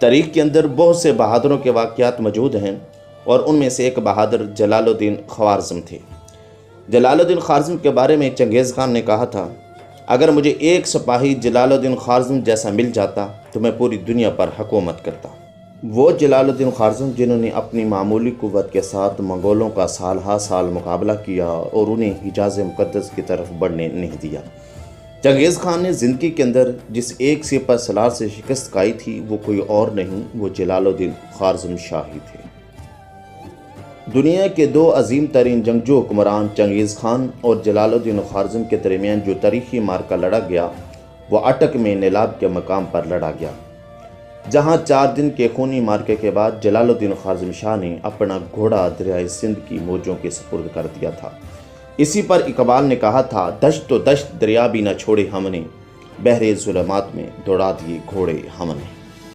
تاریخ کے اندر بہت سے بہادروں کے واقعات موجود ہیں، اور ان میں سے ایک بہادر جلال الدین خوارزم تھے۔ جلال الدین خوارزم کے بارے میں چنگیز خان نے کہا تھا، اگر مجھے ایک سپاہی جلال الدین خوارزم جیسا مل جاتا تو میں پوری دنیا پر حکومت کرتا۔ وہ جلال الدین خوارزم جنہوں نے اپنی معمولی قوت کے ساتھ منگولوں کا سال ہا سال مقابلہ کیا اور انہیں حجاز مقدس کی طرف بڑھنے نہیں دیا۔ چنگیز خان نے زندگی کے اندر جس ایک سپہ سالار سے شکست کھائی تھی وہ کوئی اور نہیں، وہ جلال الدین خوارزم شاہ ہی تھے۔ دنیا کے دو عظیم ترین جنگجو حکمران چنگیز خان اور جلال الدین خوارزم کے درمیان جو تاریخی معرکہ لڑا گیا وہ اٹک میں نیلاب کے مقام پر لڑا گیا، جہاں 4 دن کے خونی معرکے کے بعد جلال الدین خوارزم شاہ نے اپنا گھوڑا دریائے سندھ کی موجوں کے سپرد کر دیا تھا۔ اسی پر اقبال نے کہا تھا، دشت و دشت دریا بھی نہ چھوڑے ہم نے، بحر ظلمات میں دوڑا دیے گھوڑے ہم نے۔